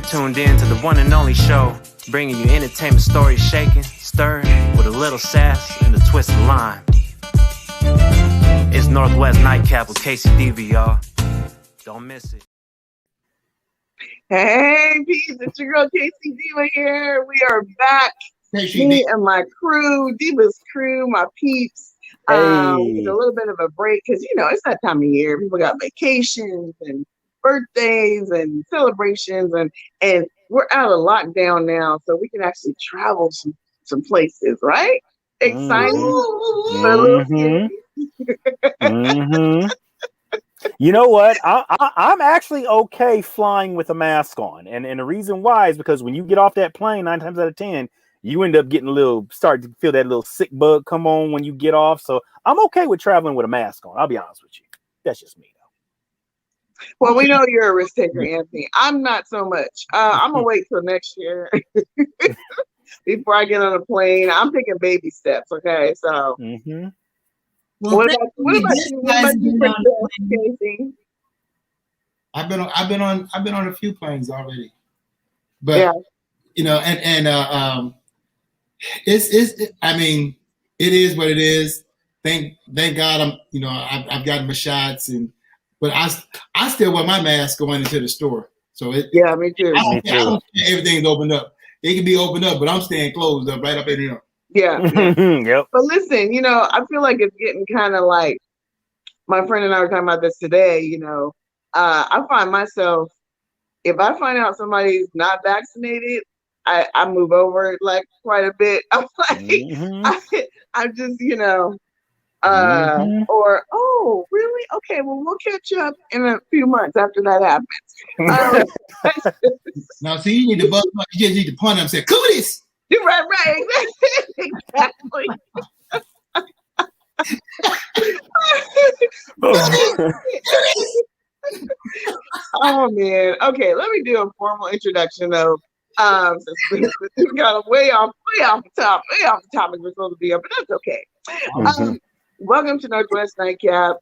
tuned in to the one and only show, bringing you entertainment stories shaken, stirred with a little sass and a twist of lime. It's Northwest Nightcap with K-Cee Deeva, y'all. Don't miss it. Hey, peeps, it's your girl K-Cee Deeva here. We are back. Me and my crew, Deeva's crew, my peeps. With a little bit of a break because, you know, it's that time of year. People got vacations and birthdays and celebrations, and we're out of lockdown now, so we can actually travel some places, right? Exciting. You know what? I'm actually okay flying with a mask on, and the reason why is because when you get off that plane, 9 times out of 10, you end up getting start to feel that little sick bug come on when you get off. So I'm okay with traveling with a mask on. I'll be honest with you. That's just me, though. Well, we know you're a risk taker, Anthony. I'm not so much. I'm gonna wait till next year before I get on a plane. I'm taking baby steps. Okay, so. Well, what about you, K-Cee? I've been on a few planes already, but yeah. You know, and I mean, it is what it is. Thank God I've gotten my shots, but I still wear my mask going into the store. So me too. I don't care everything's opened up. It can be opened up, but I'm staying closed up right up in here. Yeah. Yep. But listen, you know, I feel like it's getting kind of like, my friend and I were talking about this today, you know, I find myself, if I find out somebody's not vaccinated, I move over it like quite a bit. I'm like, I'm just, you know, or, oh, really? Okay, well, we'll catch up in a few months after that happens. Now, see, you need to you just need to punt and say, cooties! You're right, exactly. Oh man. Okay, let me do a formal introduction though. Since we got way off the topic we're supposed to be on, but that's okay. Welcome to Northwest Nightcap.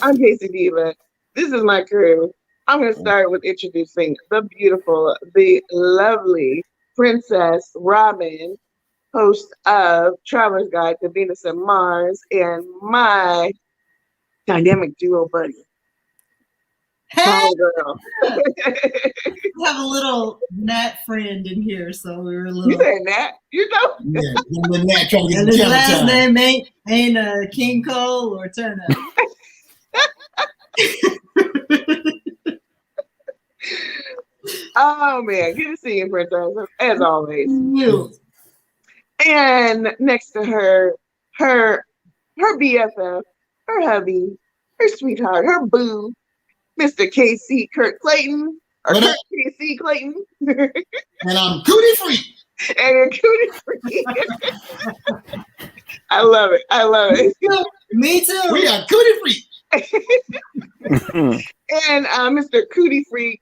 I'm K-Cee Deeva. This is my crew. I'm gonna start with introducing the beautiful, the lovely Princess Robin, host of Traveler's Guide to Venus and Mars, and my dynamic duo buddy. Hey, girl. We have a little Nat friend in here, so we were a little. You say Nat? You know? Yeah, Nat trying to get and his last name ain't King Cole or Turner. Oh man, good to see you, Princess, as always. You. And next to her BFF, her hubby, her sweetheart, her boo, Mr. K-Cee Kurt Clayton, or Kurt K-Cee Clayton. And I'm cootie free. And you're cootie free. I love it. Me too. We are cootie free. And Mr. Cootie Free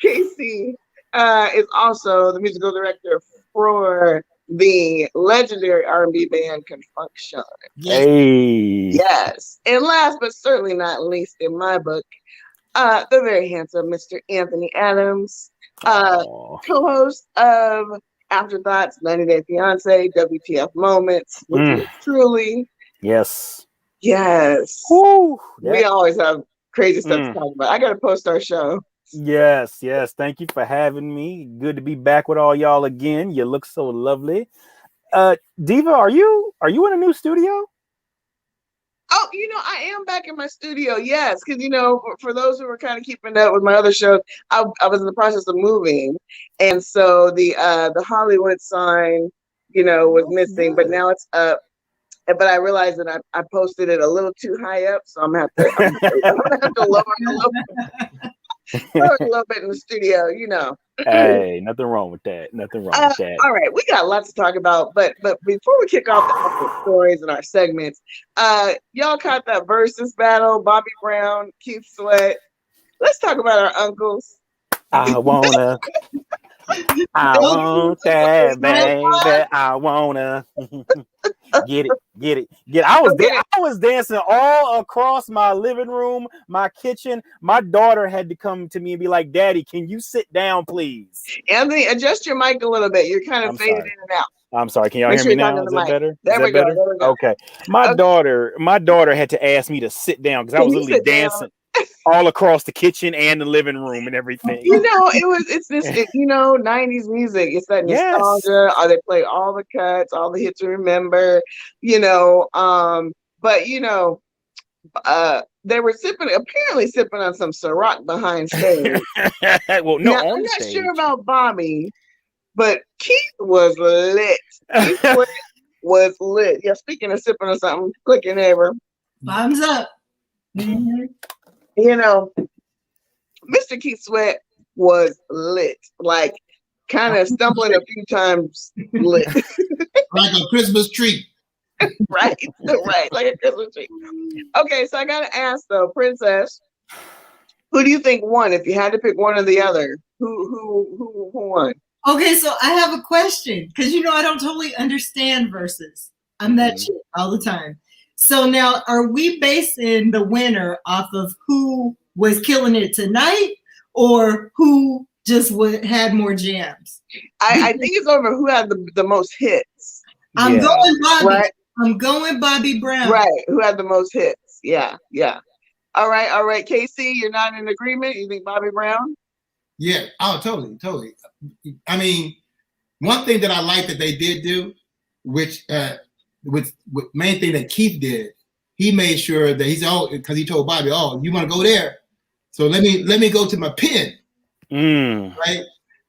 K-Cee is also the musical director for the legendary R&B band Confunction. Hey. Yes. And last but certainly not least in my book, the very handsome Mr. Anthony Adams, co-host of Afterthoughts, 90 Day Fiance, WTF Moments, which is truly. Yes. Woo, we always have crazy stuff to talk about. I got to post our show. Yes. Thank you for having me. Good to be back with all y'all again. You look so lovely. Deeva, are you in a new studio? Oh, you know, I am back in my studio. Yes, because you know, for those who were kind of keeping up with my other shows, I was in the process of moving, and so the Hollywood sign, you know, was missing, but now it's up. But I realized that I posted it a little too high up, so I'm gonna have to lower it a little bit in the studio, you know. Hey, nothing wrong with that. All right, we got lots to talk about, but before we kick off the stories and our segments, y'all caught that versus battle, Bobby Brown, Keith Sweat. Let's talk about our uncles. I I want that, baby. I wanna get it. I was dancing all across my living room, my kitchen. My daughter had to come to me and be like, "Daddy, can you sit down, please?" Anthony, adjust your mic a little bit. You're kind of faded in and out. I'm sorry. Can y'all Make hear sure me you're talking now? to Is the that mic. better? There we go. Okay. My daughter had to ask me to sit down because I was literally dancing all across the kitchen and the living room and everything. You know, it's this, 90s music. It's that nostalgia. They play all the cuts, all the hits to remember, but they were apparently sipping on some Ciroc behind stage. Well, no, now, I'm not sure about Bobby, but Keith was lit. Keith was lit. Yeah, speaking of sipping on something, click your neighbor. Thumbs up. Mm-hmm. Mr. Keith Sweat was lit, like kind of stumbling a few times lit. Like a Christmas tree. right, like a Christmas tree. Okay, so I gotta ask though, Princess, who do you think won? If you had to pick one or the other, who won? Okay, so I have a question because I don't totally understand verses. I'm that chick all the time. So now, are we basing the winner off of who was killing it tonight, or who just had more jams? I think it's over who had the most hits. I'm going Bobby. Right? I'm going Bobby Brown. Right, who had the most hits? Yeah. All right. K-Cee, you're not in agreement. You think Bobby Brown? Yeah. Oh, totally. I mean, one thing that I like that they did do, which main thing that Keith did, he made sure that because he told Bobby, "Oh, you want to go there? So let me go to my pen." Right?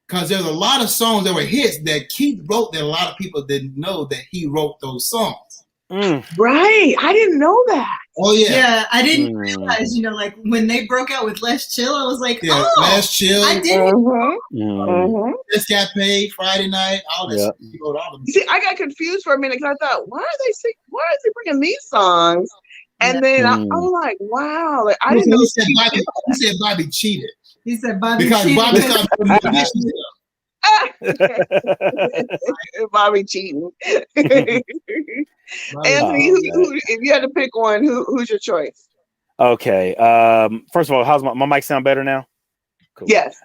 Because there's a lot of songs that were hits that Keith wrote that a lot of people didn't know that he wrote those songs. Right. I didn't know that. Oh yeah. Yeah, I didn't realize, like when they broke out with Less Chill, I was like, Less Chill. I didn't. Just Got Paid, Friday Night, all that. See, I got confused for a minute because I thought, why is he bringing these songs? And then I'm like, wow, like I didn't know. He said Bobby cheated. He said Bobby because cheated. Bobby started putting the Bobby cheating. Anthony, who, if you had to pick one, who's your choice? Okay. First of all, how's my mic sound better now? Cool. Yes.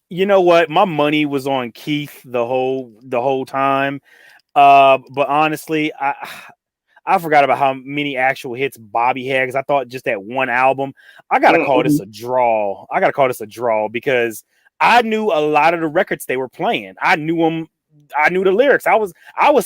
You know what? My money was on Keith the whole time. But honestly, I forgot about how many actual hits Bobby had because I thought just that one album. I gotta call this a draw. Because I knew a lot of the records they were playing. I knew them. I knew the lyrics. I was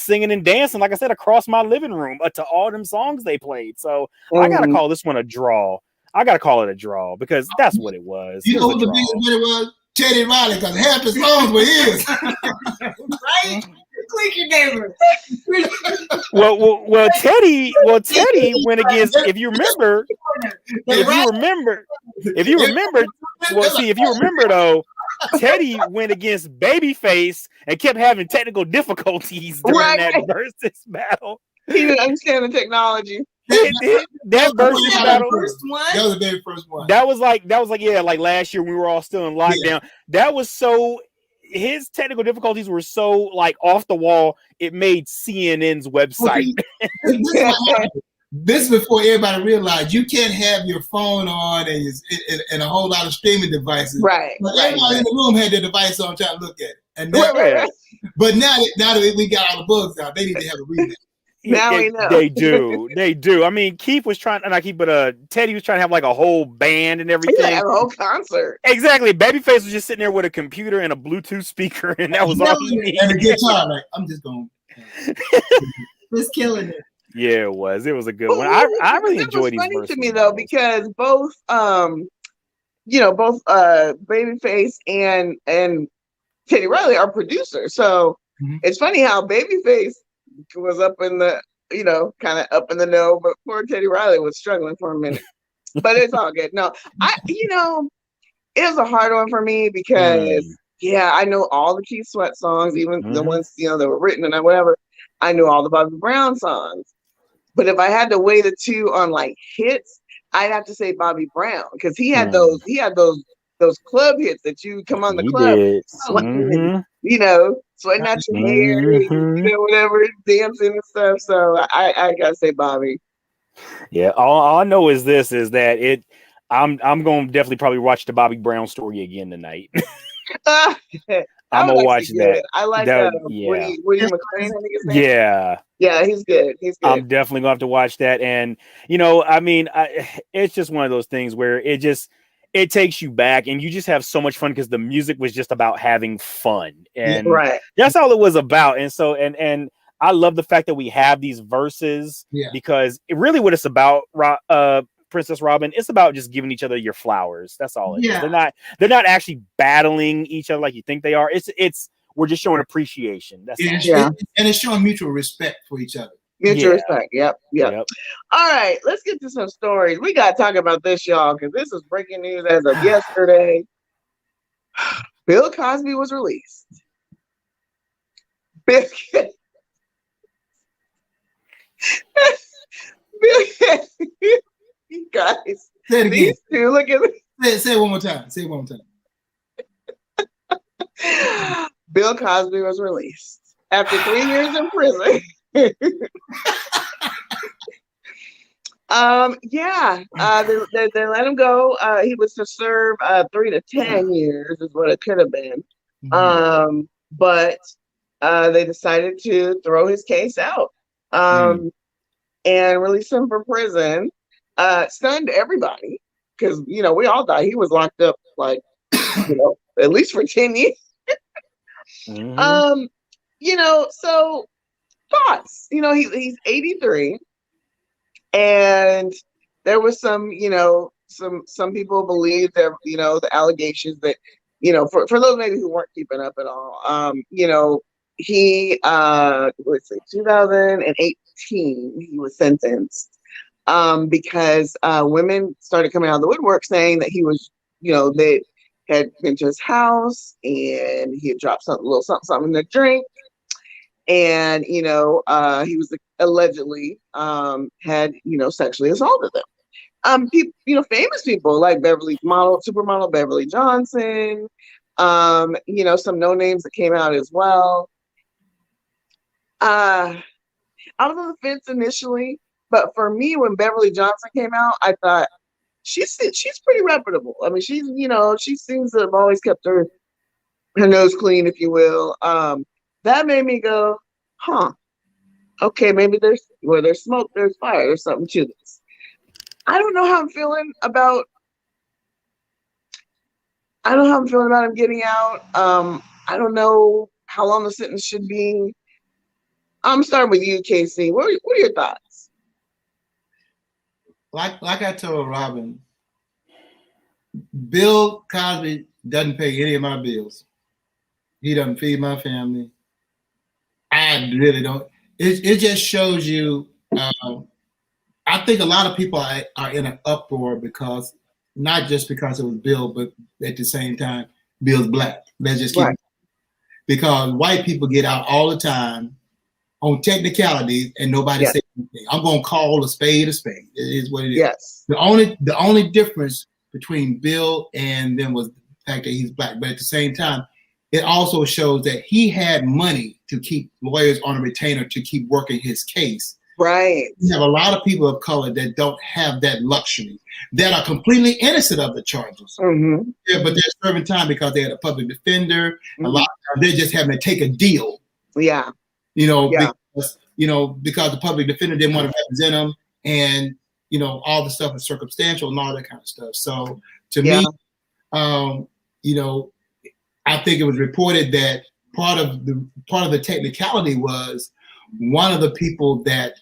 singing and dancing, like I said, across my living room to all them songs they played. So I gotta call this one a draw. I gotta call it a draw because that's what it was. You know what the biggest winner was? Teddy Riley, because half his songs were his. Right? Click your neighbor. Well, Teddy went against. If you remember, though, Teddy went against Babyface and kept having technical difficulties during that versus battle. He didn't understand the technology. That versus battle. That was the very first one. That was like like last year we were all still in lockdown. Yeah. That was so. His technical difficulties were so like off the wall. It made CNN's website. This is before everybody realized you can't have your phone on and a whole lot of streaming devices. Right. But everybody in the room had their device on trying to look at it. And now, but now that we got all the bugs out, they need to have a remix. Now we know. They do. I mean, Teddy was trying to have like a whole band and everything. Have a whole concert. Exactly. Babyface was just sitting there with a computer and a Bluetooth speaker, and that was all he needed. And a guitar, like I'm just going. Just killing it. Yeah, it was. It was a good one. I really enjoyed these. It was funny to me though because both Babyface and Teddy Riley are producers. So it's funny how Babyface was up in the, kind of up in the know, but poor Teddy Riley was struggling for a minute. But it's all good. No, it was a hard one for me because I know all the Keith Sweat songs, even the ones that were written and whatever. I knew all the Bobby Brown songs. But if I had to weigh the two on like hits, I'd have to say Bobby Brown because he had those those club hits that you come on the He club, did. sweating, and, you know, sweating out your hair, and, you know, whatever, dancing and stuff. So I gotta say, Bobby. Yeah, all I know is this: is that it. I'm going to definitely probably watch the Bobby Brown story again tonight. I'm gonna watch that. I like yeah, Woody McLean, I think his name. yeah. Yeah, he's good. He's good. I'm definitely gonna have to watch that. And you know, I mean, it's just one of those things where it takes you back, and you just have so much fun because the music was just about having fun, and right. That's all it was about. And so, and I love the fact that we have these verses because it really what it's about. Princess Robin, it's about just giving each other your flowers. That's all it is. They're not actually battling each other like you think they are. It's we're just showing appreciation. That's all. And it's showing mutual respect for each other. Mutual respect. Yep. All right, let's get to some stories. We gotta talk about this, y'all, because this is breaking news as of yesterday. Bill Cosby was released. Bill you guys, say it again. Two, look at say it one more time. Say it one more time. Bill Cosby was released after 3 years in prison. They let him go. He was to serve 3 to 10 years is what it could have been. But they decided to throw his case out and release him from prison. Stunned everybody because, you know, we all thought he was locked up like, you know, at least for 10 years. You know, so thoughts, you know, he's 83 and there was some, you know, some people believe that, you know, the allegations that, you know, for those maybe who weren't keeping up at all, you know, he, let's see, 2018, he was sentenced because women started coming out of the woodwork saying that he was, you know, they had been to his house and he had dropped a little something to drink. And, you know, he was allegedly had, you know, sexually assaulted them. People, you know, famous people like supermodel Beverly Johnson, you know, some no names that came out as well. I was on the fence initially, but for me, when Beverly Johnson came out, I thought she's pretty reputable. I mean, she's, you know, she seems to have always kept her nose clean, if you will. That made me go, okay, maybe there's smoke, there's fire, there's something to this. I don't know how I'm feeling about him getting out. I don't know how long the sentence should be. I'm starting with you, K-Cee. What are your thoughts? Like I told Robin, Bill Cosby doesn't pay any of my bills. He doesn't feed my family. I really don't. It just shows you. I think a lot of people are in an uproar because not just because it was Bill, but at the same time, Bill's black. Let's just keep because white people get out all the time on technicalities and nobody says anything. I'm gonna call a spade a spade. It is what it is. Yes. The only difference between Bill and them was the fact that he's black, but at the same time, it also shows that he had money to keep lawyers on a retainer to keep working his case. Right. You have a lot of people of color that don't have that luxury, that are completely innocent of the charges. Yeah, but they're serving time because they had a public defender. A lot of times they're just having to take a deal. Yeah. You know, because the public defender didn't want to represent them, and you know, all the stuff is circumstantial and all that kind of stuff. So to me, you know, I think it was reported that part of the technicality was one of the people that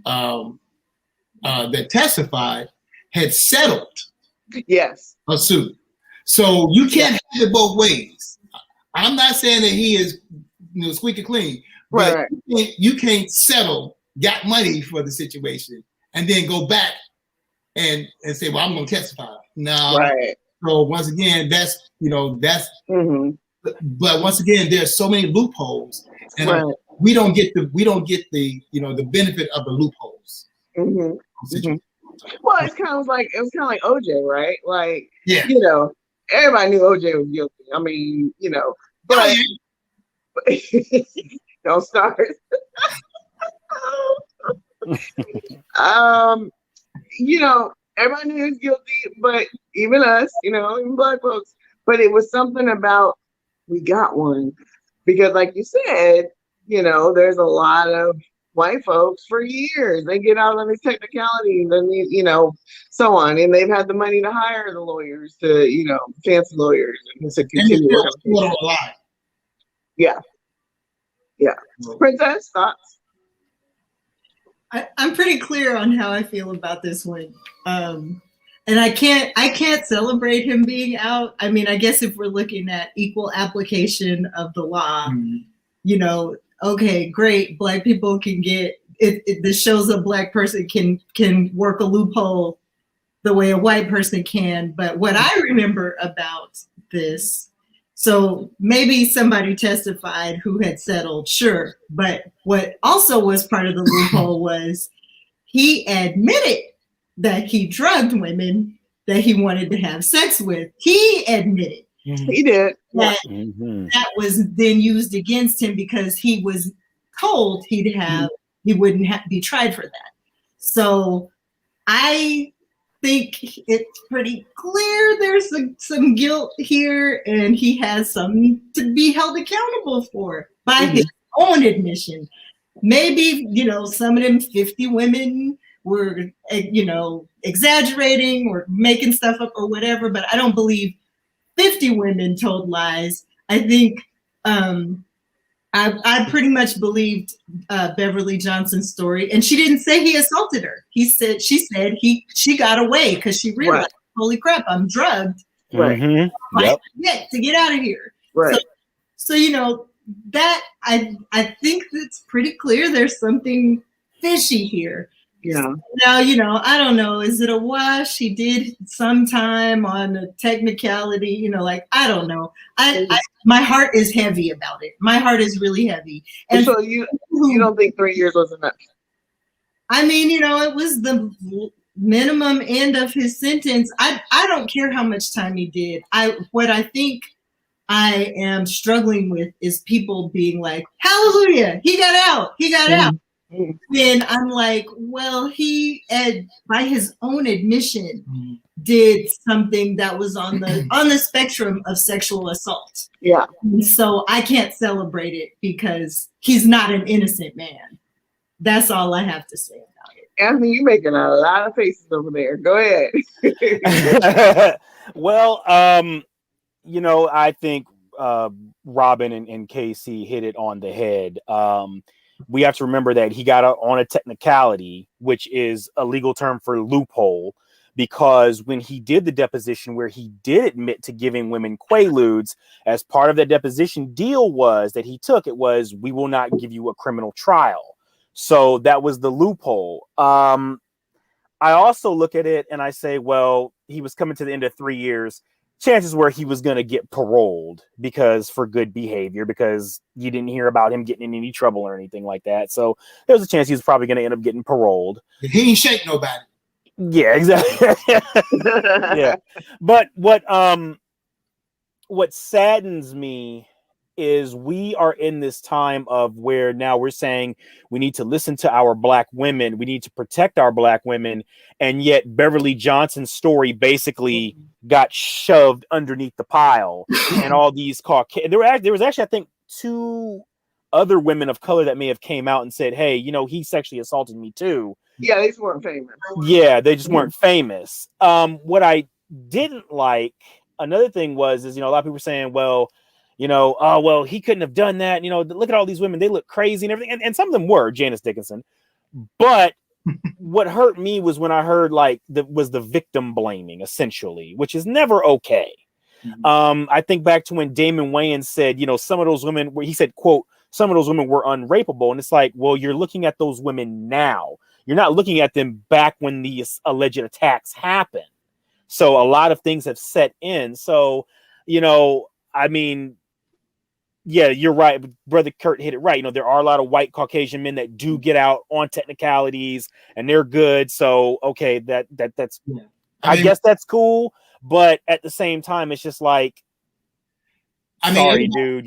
that testified had settled a suit. So you can't have it both ways. I'm not saying that he is, you know, squeaky clean, but you can't settle, got money for the situation, and then go back and say, well, I'm going to testify. No. Right. So once again, that's, you know, that's, but once again, there's so many loopholes, and we don't get the, you know, the benefit of the loopholes. Well, it was kind of like OJ, right? Like, you know, everybody knew OJ was guilty. I mean, but don't start. Everybody knew he was guilty, but even us, even Black folks. But it was something about we got one because, like you said, there's a lot of white folks for years. They get out on these technicalities and so on, and they've had the money to hire the lawyers to fancy lawyers and to continue. A lot. Yeah. Princess, thoughts? I'm pretty clear on how I feel about this one. And I can't celebrate him being out. I mean, I guess if we're looking at equal application of the law, okay, great. Black people can get it. This shows a Black person can work a loophole the way a white person can. But what I remember about this, so maybe somebody testified who had settled, sure. But what also was part of the loophole was he admitted that he drugged women that he wanted to have sex with. He admitted. He did. That was then used against him because he was told he wouldn't be tried for that. So I think it's pretty clear there's some guilt here, and he has something to be held accountable for by his own admission. Maybe, some of them 50 women were, exaggerating or making stuff up or whatever, but I don't believe 50 women told lies. I think I pretty much believed Beverly Johnson's story, and she didn't say he assaulted her. She said she got away because she realized, holy crap, I'm drugged. Right. To get out of here. Right. So that I think it's pretty clear there's something fishy here. Yeah. Now, I don't know. Is it a wash? He did sometime on a technicality, I don't know. My heart is heavy about it. My heart is really heavy. And so you don't think 3 years was enough? I mean, it was the minimum end of his sentence. I don't care how much time he did. What I think I am struggling with is people being like, hallelujah, he got out. He got out. Then I'm like, well, he, by his own admission, did something that was on the spectrum of sexual assault. Yeah. And so I can't celebrate it because he's not an innocent man. That's all I have to say about it. Anthony, you're making a lot of faces over there. Go ahead. Well, I think Robin and K-Cee hit it on the head. We have to remember that he got on a technicality, which is a legal term for loophole, because when he did the deposition where he did admit to giving women quaaludes, as part of that deposition deal was that he took, it was, we will not give you a criminal trial. So that was the loophole. I also look at it and I say, well, he was coming to the end of 3 years. Chances were he was going to get paroled for good behavior, because you didn't hear about him getting in any trouble or anything like that. So there was a chance he was probably going to end up getting paroled. He ain't shake nobody. Yeah, exactly. Yeah. But what saddens me is we are in this time of where now we're saying we need to listen to our Black women. We need to protect our Black women. And yet Beverly Johnson's story basically got shoved underneath the pile, and all these there was actually, I think, 2 other women of color that may have came out and said, hey, he sexually assaulted me too. Yeah, they just weren't famous. Yeah, they just weren't famous. What I didn't like, another thing was, a lot of people were saying, well, well, he couldn't have done that. Look at all these women. They look crazy and everything. And some of them were Janice Dickinson. But what hurt me was when I heard the victim blaming, essentially, which is never okay. I think back to when Damon Wayans said, some of those women, where he said, quote, some of those women were unrapeable. And it's like, well, you're looking at those women now. You're not looking at them back when these alleged attacks happened. So a lot of things have set in. So, I mean, yeah, you're right. Brother Kurt hit it right. There are a lot of white Caucasian men that do get out on technicalities and they're good. So, okay, that's, I guess that's cool. But at the same time, it's just like, I mean, sorry, dude,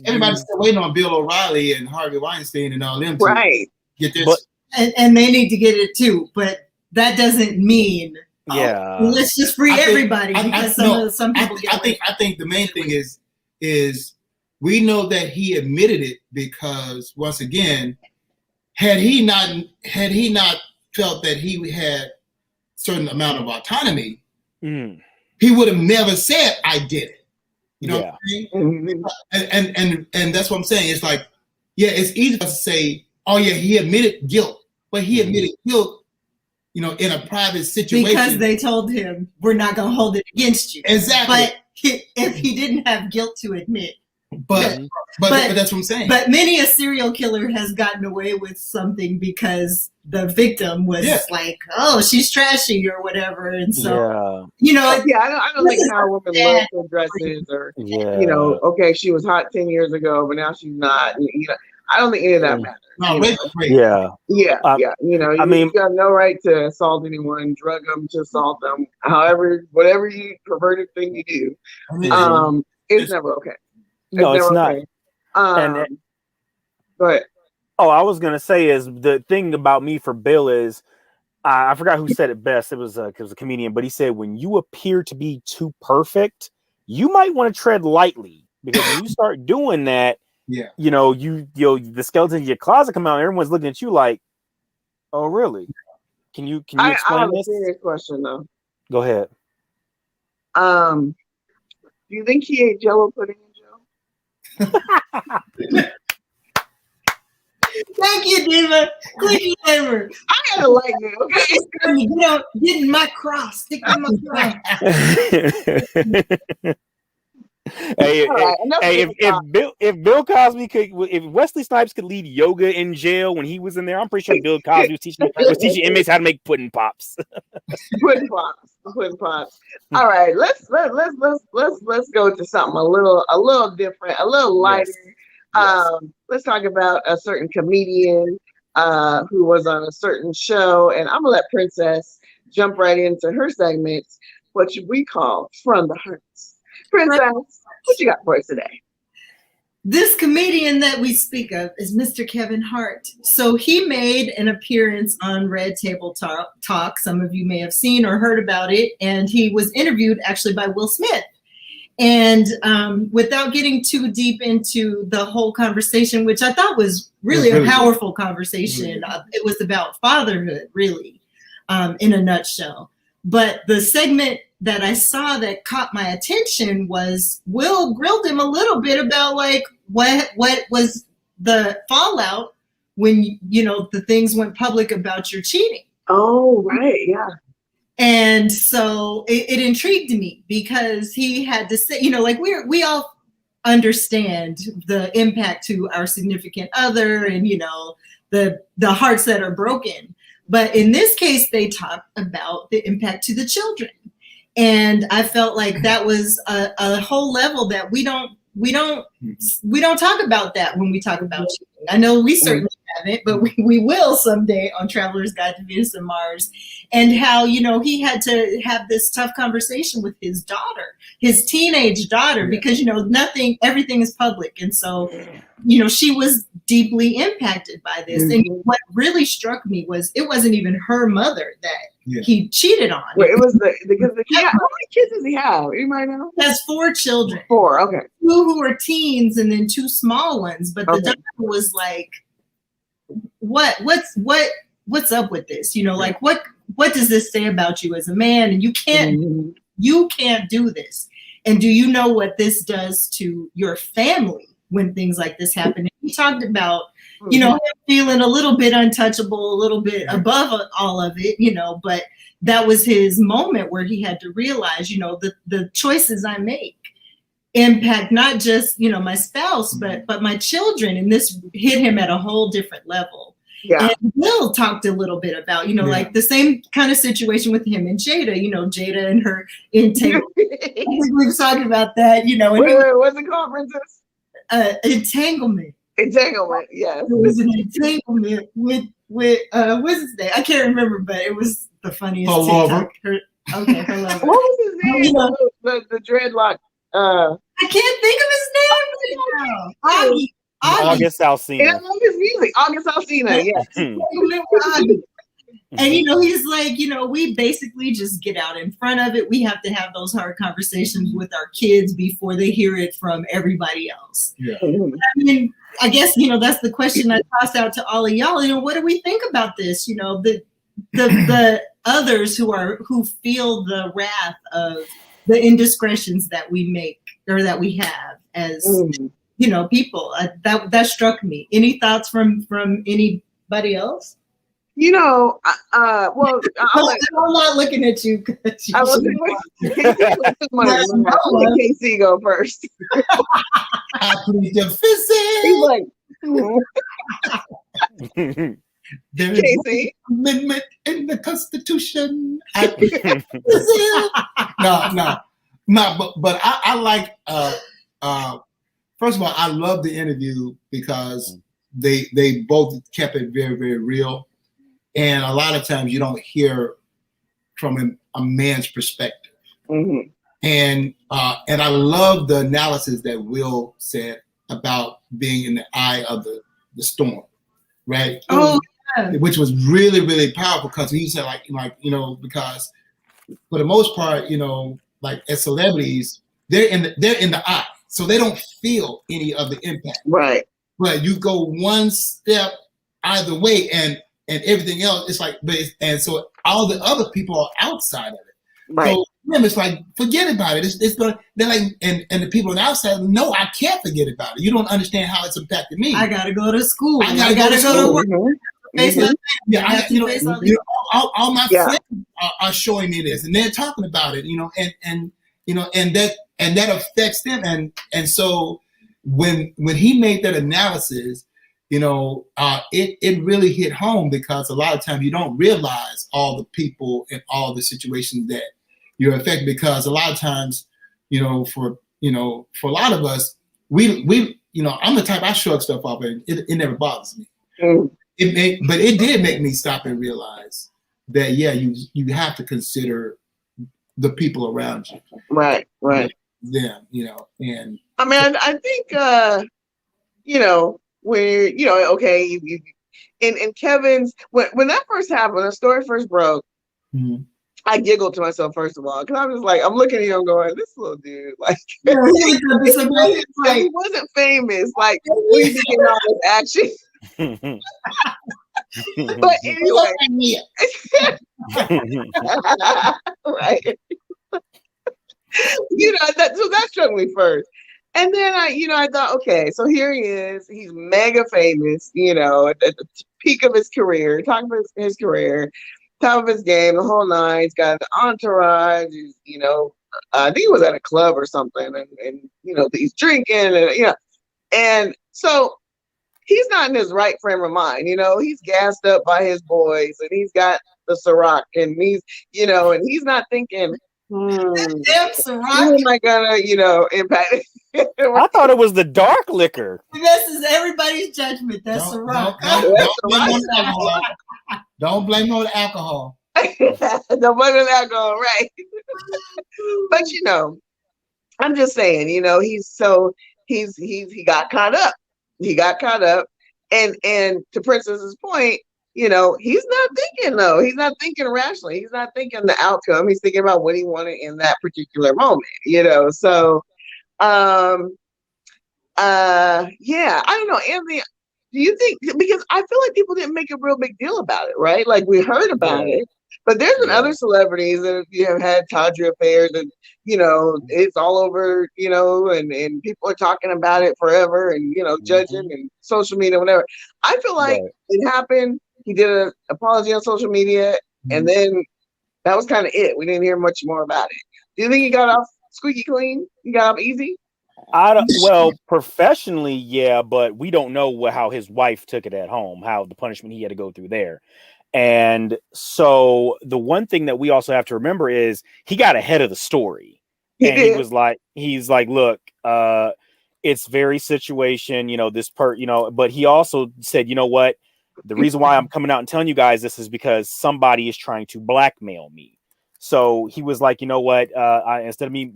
everybody's still waiting on Bill O'Reilly and Harvey Weinstein and all them to Right. get this. But- and they need to get it too, but that doesn't mean let's just free everybody because some people get. I think the main thing is we know that he admitted it because once again, had he not felt that he had certain amount of autonomy, he would have never said I did it. You know what I'm saying? And that's what I'm saying. It's like, yeah, it's easy to say, oh yeah, he admitted guilt. But he admitted guilt, in a private situation. Because they told him, we're not going to hold it against you. Exactly. But if he didn't have guilt to admit. But that's what I'm saying. But many a serial killer has gotten away with something because the victim was like, oh, she's trashy or whatever. And so, I don't think how women love their dresses or, okay, she was hot 10 years ago, but now she's not. I don't think any of that matters. No, you got no right to assault anyone, drug them, to assault them, whatever you perverted thing you do. It's never okay. No, it's not. But I was gonna say is the thing about me for Bill is I forgot who said it best. It was a comedian, but he said when you appear to be too perfect, you might want to tread lightly because when you start doing that. Yeah, the skeletons in your closet come out and everyone's looking at you like, oh really? Can you explain I have this? a serious question though. Go ahead. Do you think he ate Jello pudding in jail? Thank you, Diva. Clicky hammer. I gotta like it, okay? Get in my cross. Stick in my cross. If Bill Cosby if Wesley Snipes could lead yoga in jail when he was in there, I'm pretty sure Bill Cosby was teaching inmates how to make pudding pops. Pudding pops. All right, let's go to something a little different, a little lighter. Yes. Let's talk about a certain comedian who was on a certain show, and I'm gonna let Princess jump right into her segment, what we call From the Hearts. Princess, what you got for us today? This comedian that we speak of is Mr. Kevin Hart. So he made an appearance on Red Table Talk. Some of you may have seen or heard about it. And he was interviewed actually by Will Smith. And without getting too deep into the whole conversation, which I thought was really a powerful conversation, it was about fatherhood, really, in a nutshell. But the segment that I saw that caught my attention was Will grilled him a little bit about like what was the fallout when the things went public about your cheating. Oh, right, yeah. And so it intrigued me because he had to say, like we all understand the impact to our significant other and the hearts that are broken. But in this case, they talk about the impact to the children. And I felt like that was a whole level that we don't talk about that when we talk about cheating. I know we certainly haven't, but we will someday on Traveler's Guide to Venus and Mars. And how, he had to have this tough conversation with his daughter, his teenage daughter, because, everything is public. And so, she was deeply impacted by this. And what really struck me was it wasn't even her mother that he cheated on. Wait, it was because the kid. How many kids does he have? You might know. He has 4 children. 4, okay. 2 who were teens and then 2 small ones. But the daughter was like, what's up with this? Like what does this say about you as a man? And you can't do this. And do you know what this does to your family when things like this happen? And he talked about, him feeling a little bit untouchable, a little bit above all of it, but that was his moment where he had to realize, the choices I make impact not just, my spouse, but my children. And this hit him at a whole different level. Yeah. And Will talked a little bit about, like the same kind of situation with him and Jada, Jada and her entanglement. We've talked about that, Wait, what's it called, Princess? Entanglement. Entanglement, yes. It was an entanglement with what's his name? I can't remember, but it was the funniest TikTok. Okay, I love What it. was his name? The dreadlock. I can't think of his name right now. Augie. August And I Alsina. love his music. August Alsina. Yes. And he's like, we basically just get out in front of it. We have to have those hard conversations with our kids before they hear it from everybody else. Yeah. Mhm. I mean, I guess that's the question I toss out to all of y'all. What do we think about this? The others who feel the wrath of the indiscretions that we make or that we have as people. That struck me. Any thoughts from anybody else? Well, I'm not looking at you. I was let K-Cee go first. I plead the fifth. He's like, there is K-Cee. one amendment in the Constitution. No. But I like. First of all, I love the interview because they both kept it very, very real. And a lot of times you don't hear from a man's perspective. Mm-hmm. And I love the analysis that Will said about being in the eye of the storm, right? Oh, yeah. Which was really, really powerful because he said because for the most part, like as celebrities, they're in the eye, so they don't feel any of the impact. Right. But you go one step either way, and everything else, it's like, and so all the other people are outside of it. Right. So them, it's like, forget about it. It's going. They're like, and the people on the outside, no, I can't forget about it. You don't understand how it's impacted me. I gotta go to school. I gotta go to work. Mm-hmm. Yeah, all my Yeah. friends are showing me this, and they're talking about it. And that affects them. And so when he made that analysis, it really hit home because a lot of times you don't realize all the people and all the situations that you're affected, because a lot of times, for a lot of us, we I'm the type, I shrug stuff off and it never bothers me. Mm. But it did make me stop and realize that, you have to consider the people around you. Right. Them, and I mean, I think, where, okay, in Kevin's, when that first happened, when the story first broke, I giggled to myself, first of all, because I'm just like, I'm looking at him going, this little dude, like, he wasn't famous, like, when he became all this action. But anyway, right. So that struck me first. And then I thought, okay, so here he is. He's mega famous, at the peak of his career, top of his career, top of his game, the whole nine. He's got an entourage. I think he was at a club or something, and he's drinking, and so he's not in his right frame of mind. He's gassed up by his boys, and he's got the Ciroc, and he's, and he's not thinking, damn Ciroc. how am I gonna, impact it? I thought it was the dark liquor. This is everybody's judgment. That's Ciroc. Don't blame on the alcohol. Don't blame on the alcohol, right? But I'm just saying, he got caught up. He got caught up, and to Princess's point, he's not thinking though. He's not thinking rationally. He's not thinking the outcome. He's thinking about what he wanted in that particular moment. So, I don't know, Anthony. Do you think, because I feel like people didn't make a real big deal about it, right? Like we heard about it, but there's been other celebrities that have had tawdry affairs, and it's all over, and people are talking about it forever, and judging and social media, whatever. I feel like it happened. He did an apology on social media, and then that was kind of it. We didn't hear much more about it. Do you think he got off squeaky clean? He got off easy? Professionally, yeah, but we don't know how his wife took it at home, how the punishment he had to go through there. And so the one thing that we also have to remember is he got ahead of the story. He's like, look, it's very situation, but he also said, you know what? The reason why I'm coming out and telling you guys this is because somebody is trying to blackmail me. So he was like, you know what? Instead of me,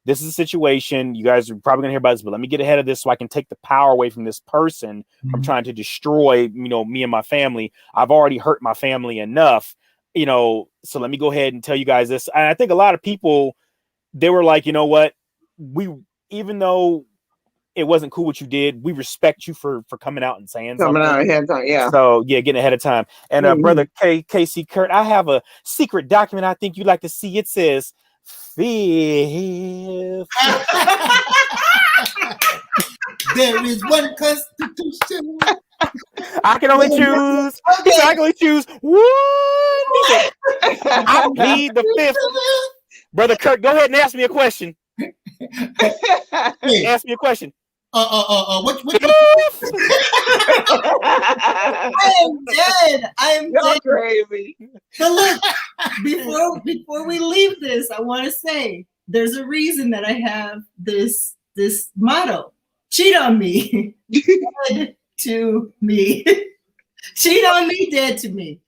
this is a situation. You guys are probably gonna hear about this, but let me get ahead of this so I can take the power away from this person from trying to destroy, me and my family. I've already hurt my family enough, so let me go ahead and tell you guys this. And I think a lot of people, they were like, you know what? Even though it wasn't cool what you did, we respect you for coming out and saying Coming something. out ahead of time, yeah. So yeah, getting ahead of time. And brother K-Cee Kurt, I have a secret document I think you'd like to see. It says fifth. There is one constitution. I can only choose. He said I can only choose one. He said, I plead the fifth. Brother Kurt, go ahead and ask me a question. Ask me a question. What? I am dead. I am dead. Crazy. But look, before we leave this, I want to say there's a reason that I have this motto: cheat on me, dead to me. Cheat on me, dead to me.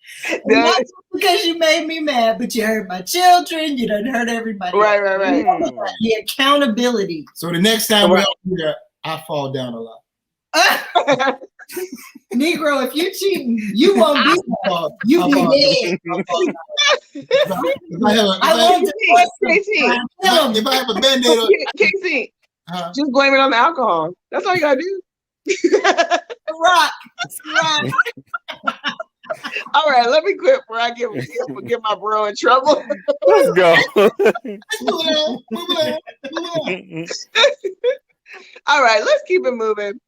Not just because you made me mad, but you hurt my children. You done hurt everybody. Right. The accountability. So the next time we all do that, I fall down a lot. Negro, if you cheating, you won't be you be dead. If I have a band-aid on K-Cee, just blame it on the alcohol. That's all you gotta do. Rock. All right, let me quit before I get my bro in trouble. Let's go. Move on. All right, let's keep it moving.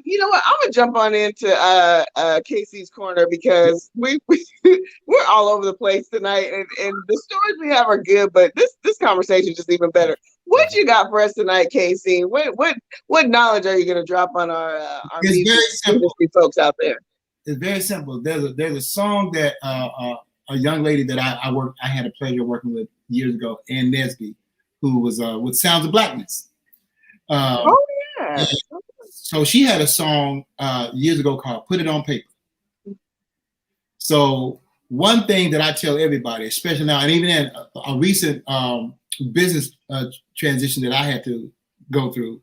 You know what? I'm gonna jump on into K-Cee's corner because we're all over the place tonight, and the stories we have are good, but this conversation is just even better. What you got for us tonight, K-Cee? What knowledge are you gonna drop on our industry folks out there? It's very simple. There's a song that a young lady that I had a pleasure working with years ago, Ann Nesby, who was with Sounds of Blackness. So she had a song years ago called "Put It on Paper." So one thing that I tell everybody, especially now, and even in a recent business transition that I had to go through,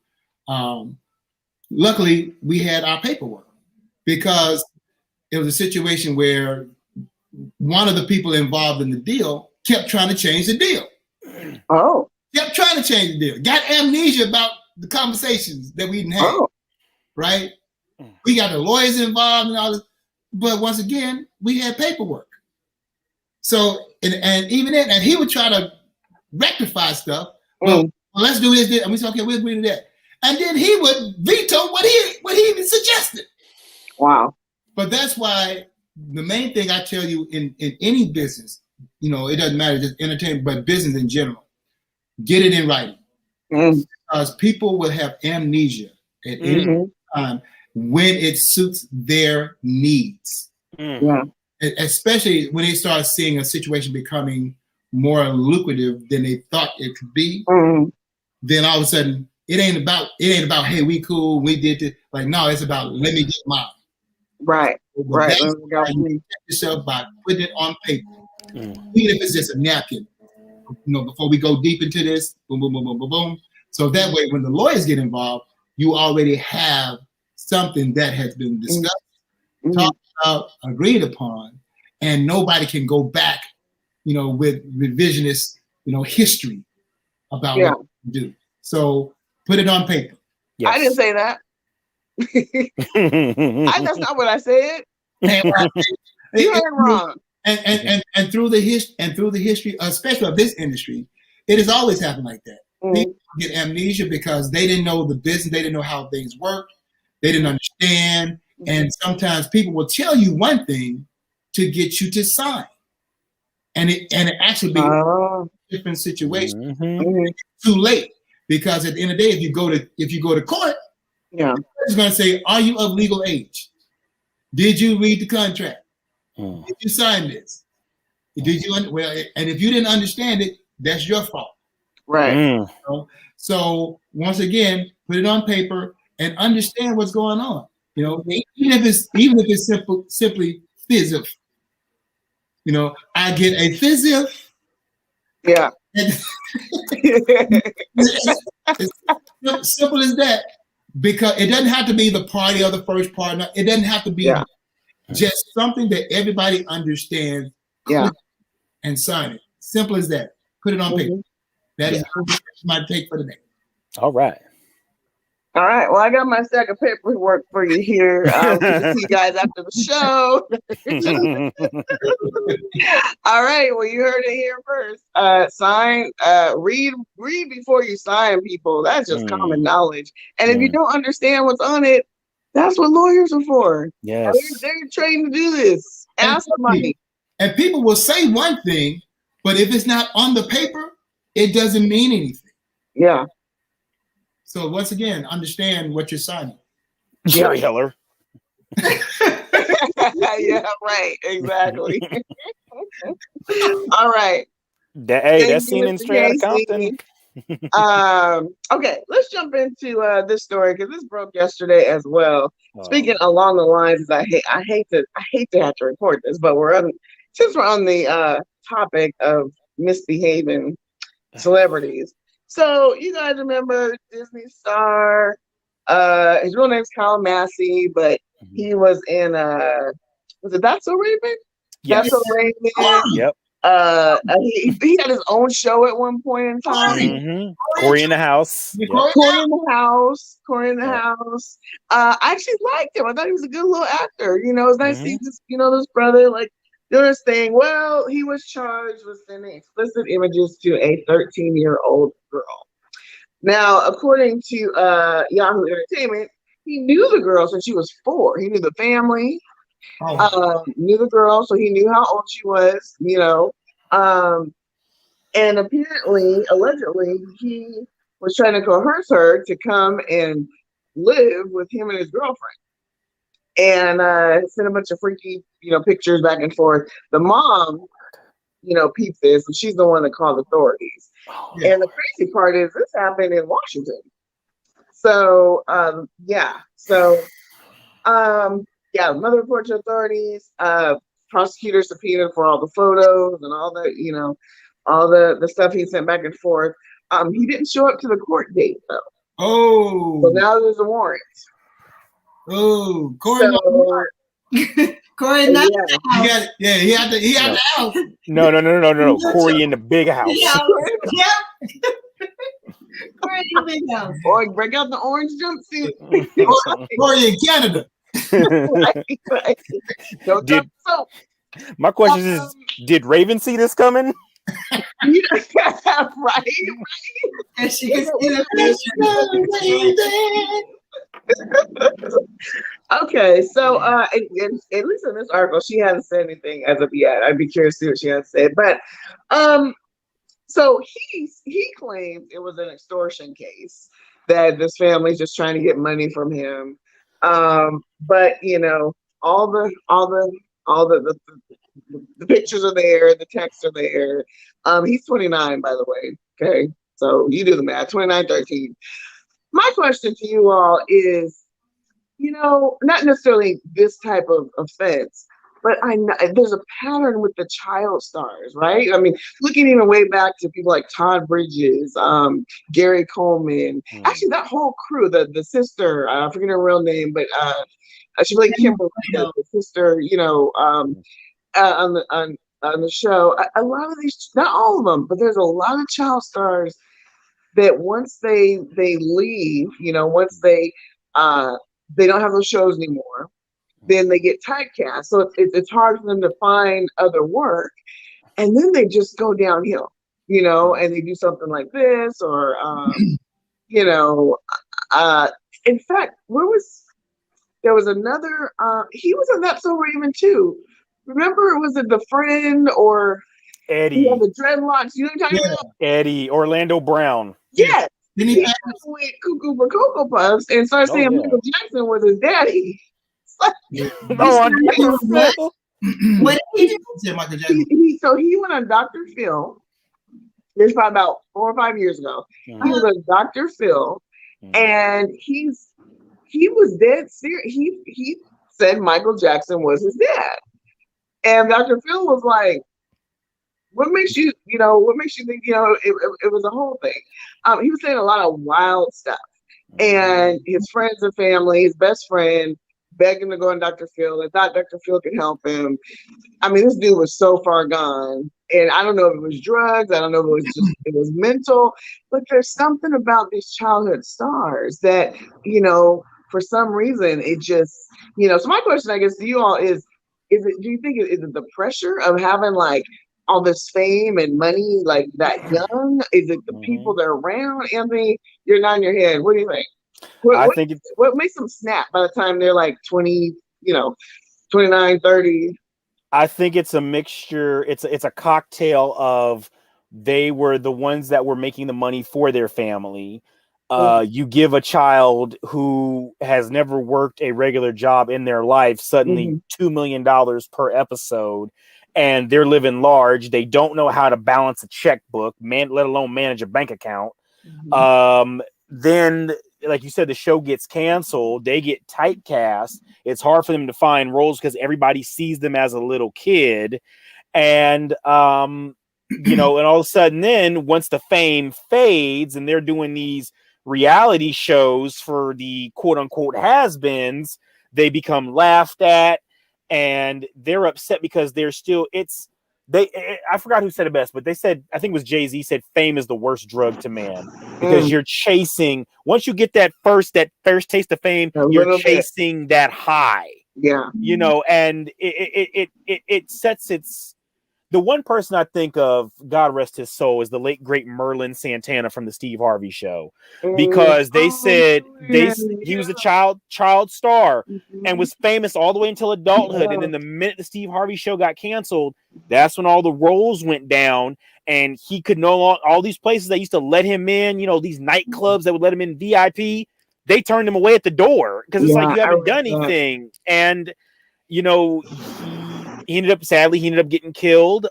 luckily we had our paperwork, because it was a situation where one of the people involved in the deal kept trying to change the deal. Oh. Kept trying to change the deal. Got amnesia about the conversations that we didn't have. Oh. Right? We got the lawyers involved and all this. But once again, we had paperwork. So, and even then, and he would try to rectify stuff. Well, let's do this. And we said, okay, we'll agree to that. And then he would veto what he even suggested. Wow. But that's why the main thing I tell you in any business, it doesn't matter, just entertainment, but business in general, get it in writing. Because people will have amnesia at any time when it suits their needs. Yeah. Especially when they start seeing a situation becoming more lucrative than they thought it could be. Then all of a sudden, it ain't about, hey, we cool, we did this. Like, no, it's about, let me get mine. Right. Right. You protect yourself by putting it on paper. Even if it's just a napkin. Before we go deep into this, boom, boom, boom, boom, boom, boom. So that way, when the lawyers get involved, you already have something that has been discussed, talked about, agreed upon, and nobody can go back, with revisionist, history about what you do. So put it on paper. Yes. I didn't say that. That's not what I said. You heard wrong. And through the history, especially of this industry, it has always happened like that. People get amnesia because they didn't know the business, they didn't know how things work, they didn't understand, and sometimes people will tell you one thing to get you to sign, and it actually be a different situation. It's too late, because at the end of the day, if you go to court, it's going to say, "Are you of legal age? Did you read the contract? Did you sign this? Did you?" And if you didn't understand it, that's your fault. Right. So once again, put it on paper and understand what's going on. Even if it's simply phys-if. I get a phys-if Yeah. It's simple as that. Because it doesn't have to be the party or the first partner. It doesn't have to be just something that everybody understands. Yeah. And sign it. Simple as that. Put it on paper. That is my take for the day. All right. All right. Well, I got my stack of paperwork for you here. We'll see you guys after the show. All right. Well, you heard it here first. Read before you sign, people. That's just common knowledge. And if you don't understand what's on it, that's what lawyers are for. Yes. They're trained to do this. Ask somebody. And people will say one thing, but if it's not on the paper, it doesn't mean anything. Yeah. So once again, understand what you're signing. Jerry Heller. Yeah, right. Exactly. All right. That's seen in Straight Outta Compton. Okay, let's jump into this story because this broke yesterday as well. Speaking along the lines, I hate to have to report this, but since we're on the topic of misbehaving celebrities. So you guys remember Disney star? His real name's Kyle Massey, but he was in was it That's So Raven? Yes. That's So Raven. Yep. He had his own show at one point in time. Corey in the House. Yep. Corey in the House. I actually liked him. I thought he was a good little actor. You know, it's nice to see this, this brother like doing his thing. Well, he was charged with sending explicit images to a 13-year-old girl. Now, according to Yahoo Entertainment, he knew the girl since she was 4. He knew the family. Knew the girl, so he knew how old she was, and allegedly, he was trying to coerce her to come and live with him and his girlfriend, and sent a bunch of freaky, pictures back and forth. The mom, peeped this, and she's the one that called authorities. And the crazy part is this happened in Washington. So, mother reports to authorities, prosecutor subpoenaed for all the photos and all the, all the stuff he sent back and forth. He didn't show up to the court date though. Oh. So now there's a warrant. Oh, Corey. Corey in the house. He had the house. No. Corey in the big house. Corey in the big house. Boy, break out the orange jumpsuit. Corey in Canada. Right. My question is, did Raven see this coming? Right. And she can see the picture. Okay, so at least in this article, she hasn't said anything as of yet. I'd be curious to see what she has to say. But so he claims it was an extortion case, that this family's just trying to get money from him. But all the pictures are there, the texts are there. He's 29, by the way. Okay, so you do the math. 29, 13. My question to you all is, not necessarily this type of offense, but I know there's a pattern with the child stars, right? I mean, looking even way back to people like Todd Bridges, Gary Coleman, actually that whole crew, the sister, I forget her real name, but she played Kimberly, the sister, on the show. A lot of these, not all of them, but there's a lot of child stars that once they leave, once they don't have those shows anymore, then they get typecast. So it's hard for them to find other work. And then they just go downhill, and they do something like this or, in fact, there was another, he was in That's So Raven too. Remember, was it the friend or Eddie? Yeah, the dreadlocks. You know what I'm talking about? Eddie, Orlando Brown. Yes. Then he went cuckoo for Cocoa Puffs and started saying Michael Jackson was his daddy. What did he do? Michael Jackson. So he went on Dr. Phil. This was probably about 4 or 5 years ago. He was on Dr. Phil, and he was dead serious. He said Michael Jackson was his dad, and Dr. Phil was like, what makes you, what makes you think, it was a whole thing. He was saying a lot of wild stuff, and his friends and family, his best friend, begging to go on Dr. Phil and thought Dr. Phil could help him. I mean, this dude was so far gone, and I don't know if it was drugs. I don't know if it was mental, but there's something about these childhood stars that, for some reason it just, so my question, I guess, to you all is it, do you think, is it the pressure of having like all this fame and money like that young? Is it the people that are around? Anthony, you're nodding your head. What do you think? What makes them snap by the time they're like 20, 29, 30? I think it's a mixture. It's a cocktail of they were the ones that were making the money for their family. You give a child who has never worked a regular job in their life suddenly $2 million per episode, and they're living large. They don't know how to balance a checkbook, let alone manage a bank account. Then, like you said, the show gets canceled. They get typecast. It's hard for them to find roles because everybody sees them as a little kid. And, and all of a sudden then once the fame fades and they're doing these reality shows for the quote unquote has-beens, they become laughed at and they're upset because they're still, I forgot who said it best, but they said, I think it was Jay-Z said, fame is the worst drug to man because you're chasing, once you get that first taste of fame, you're chasing that high. Yeah. And it sets the one person I think of, God rest his soul, is the late great Merlin Santana from the Steve Harvey Show, because they said he was a child star and was famous all the way until adulthood. And then the minute the Steve Harvey Show got canceled, that's when all the roles went down and he could no longer, all these places that used to let him in, these nightclubs that would let him in VIP, they turned him away at the door because it's like, you haven't done anything. And, he ended up getting killed.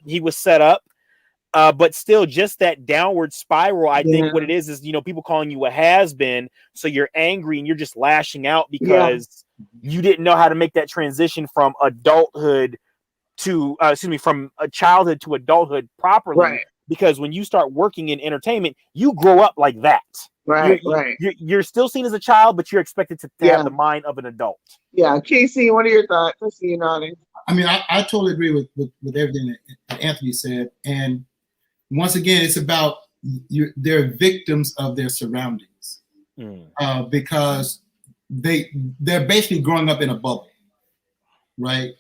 He was set up, but still just that downward spiral. I think what it is, people calling you a has-been. So you're angry and you're just lashing out because you didn't know how to make that transition from adulthood to, from a childhood to adulthood properly. Right. Because when you start working in entertainment, you grow up like that. Right, you're still seen as a child, but you're expected to have the mind of an adult. Yeah. K-Cee, what are your thoughts? I see you nodding. I mean, I totally agree with everything that Anthony said. And once again, it's about they're victims of their surroundings because they're basically growing up in a bubble, right?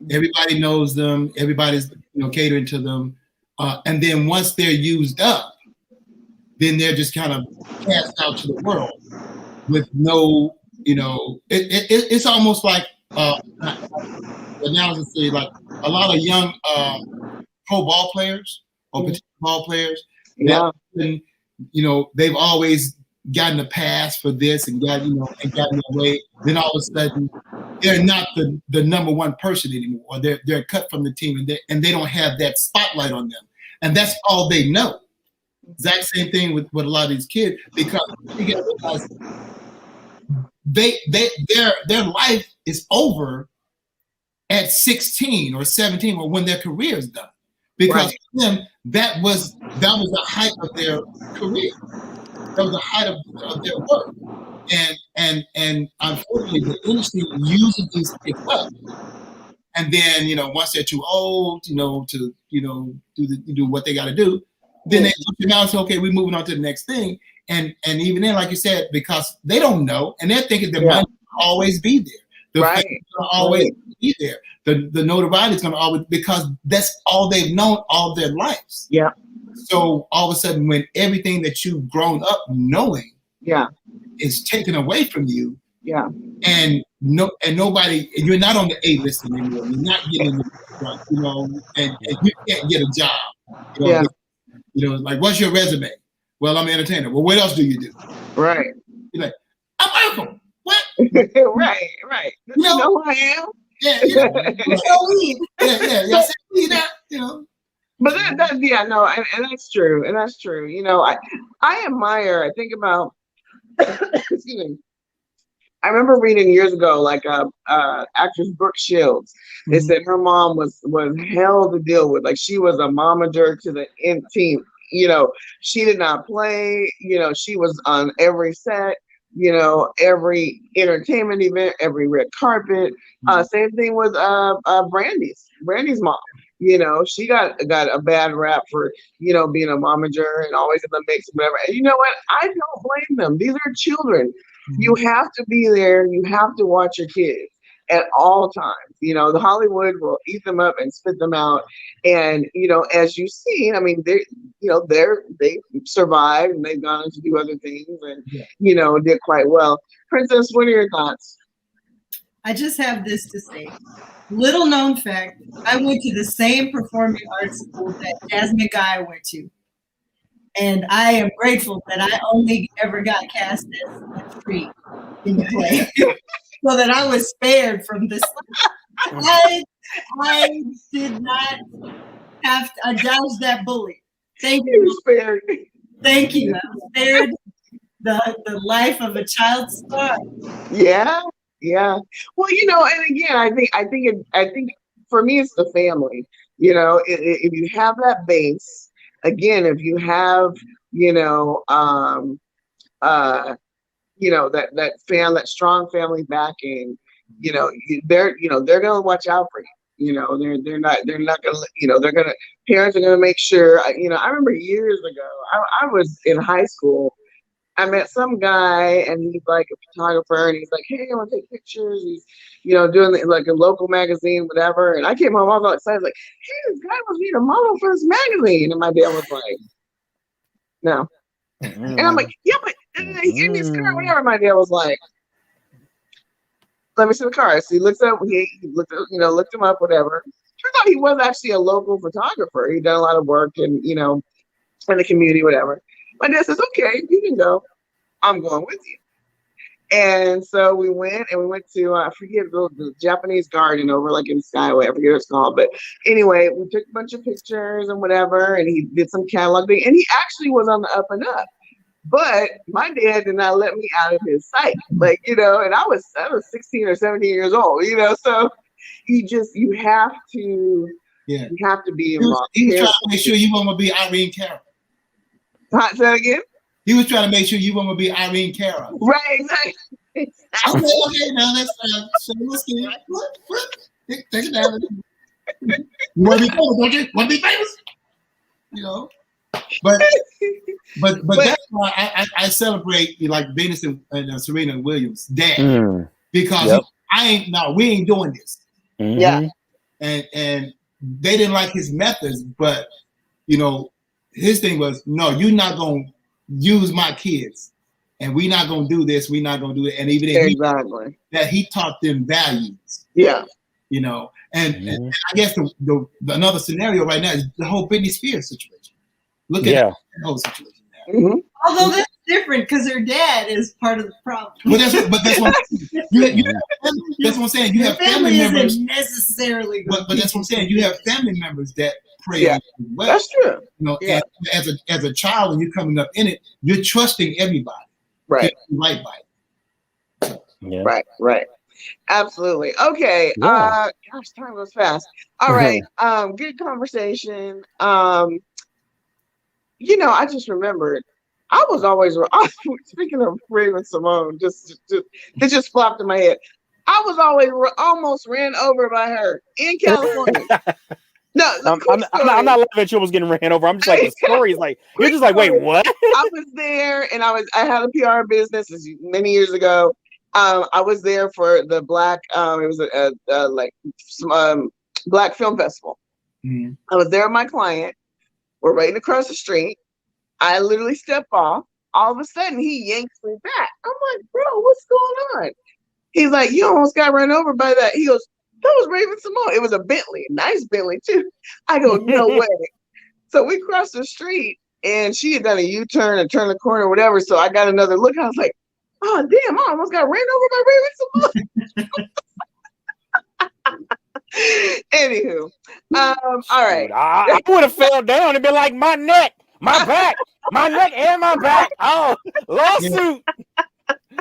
Everybody knows them. Everybody's catering to them. And then once they're used up, then they're just kind of cast out to the world with no, it's almost like analogy, like a lot of young pro ball players or potential ball players. They've always gotten a pass for this and gotten away. Then all of a sudden, they're not the number one person anymore. Or they're cut from the team and they don't have that spotlight on them. And that's all they know. Exact same thing with a lot of these kids, because you got to realize their life is over at 16 or 17 or when their career is done, because for them that was the height of their career, that was the height of their work, and unfortunately the industry uses these kids up. And then once they're too old to do what they got to do, then they look around and say, okay, we're moving on to the next thing. And even then, like you said, because they don't know, and they're thinking the money will always be there. The fame is going to always be there. The notoriety is going to always, because that's all they've known all their lives. Yeah. So all of a sudden, when everything that you've grown up knowing is taken away from you, and nobody, and you're not on the A list anymore. You're not getting and you can't get a job. Like, what's your resume? Well, I'm an entertainer. Well, what else do you do? Right. You're like, I'm Michael. What? right. You know who I am? Yeah. But and that's true. And that's true. I admire, I think about, excuse me, I remember reading years ago, like actress Brooke Shields. They said her mom was hell to deal with. Like she was a momager to the in team. You know, she did not play. You know, she was on every set. You know, every entertainment event, every red carpet. Same thing with Brandy's mom. You know, she got a bad rap for, you know, being a momager and always in the mix and whatever. And you know what? I don't blame them. These are children. You have to be there. You have to watch your kids at all times. You know, the Hollywood will eat them up and spit them out. And, you know, as you've seen, I mean, they survived and they've gone on to do other things and, you know, did quite well. Princess, what are your thoughts? I just have this to say. Little known fact, I went to the same performing arts school that Jasmine Guy went to. And I am grateful that I only ever got cast as a tree in the play. So that I was spared from this. I did not have to, I dodged that bullet. Thank you. Spared. Thank you. I was spared the life of a child star. Yeah. Yeah. Well, you know, and again, I think for me, it's the family. You know, if you have that base, again, if you have, you know, that strong family backing, you know, they're gonna watch out for you. You know, they're not gonna, you know, parents are gonna make sure. You know, I remember years ago, I was in high school. I met some guy and he's like a photographer and he's like, hey, I want to take pictures. He's, you know, doing like a local magazine, whatever. And I came home, I was all excited, like, hey, this guy wants me to model for this magazine. And my dad was like, no. And I'm like, yeah, but in this car, whatever. My dad was like, let me see the car. So he looks up, he looked him up, whatever. Turns out he was actually a local photographer. He'd done a lot of work in, you know, in the community, whatever. My dad says, okay, you can go. I'm going with you. And so we went to, I forget, the Japanese garden over like in Skyway. I forget what it's called. But anyway, we took a bunch of pictures and whatever. And he did some catalog thing. And he actually was on the up and up. But my dad did not let me out of his sight. Like, you know, and I was 16 or 17 years old, you know. So you have to be involved. He was trying to make sure you want to be Irene Cara. Say that again? He was trying to make sure you want to be Irene Cara. Right, exactly. Okay, now let's see. Take it down. You want to be famous, don't you? Want to be famous? You know? But that's why I celebrate like Venus and Serena Williams' dad. Because we ain't doing this. Yeah. And they didn't like his methods, but you know, his thing was, no, you're not gonna use my kids, and we're not gonna do this, we're not gonna do it. And even if he taught them values. Yeah. You know, and I guess the another scenario right now is the whole Britney Spears situation. Look at that whole situation now. Although that's different because her dad is part of the problem. But that's what that's what I'm saying. You have family members isn't necessarily. But that's what I'm saying. You have family members that pray as well. That's true. You know, and as a child, when you're coming up in it, you're trusting everybody. Right. Right by it. Yeah. Right. Absolutely. Okay. Gosh, time goes fast. All right. Good conversation. You know, I just remembered I was always speaking of Raven Simone, it just flopped in my head. I was always almost ran over by her in California. No, I'm not laughing at you almost getting ran over. I'm just like, the story is like, you're just like, wait, what? I was there and I had a PR business many years ago. I was there for the Black, it was a Black Film Festival. Mm-hmm. I was there with my client. We're right across the street. I literally step off. All of a sudden, he yanks me back. I'm like, bro, what's going on? He's like, you almost got run over by that. He goes, that was Raven Simone. It was a Bentley, nice Bentley too. I go, no way. So we crossed the street and she had done a U-turn and turned the corner or whatever. So I got another look. I was like, oh, damn, I almost got ran over by Raven Simone. Anywho, all right. I would have fell down and been like, my neck, my back, and my back. Oh, lawsuit.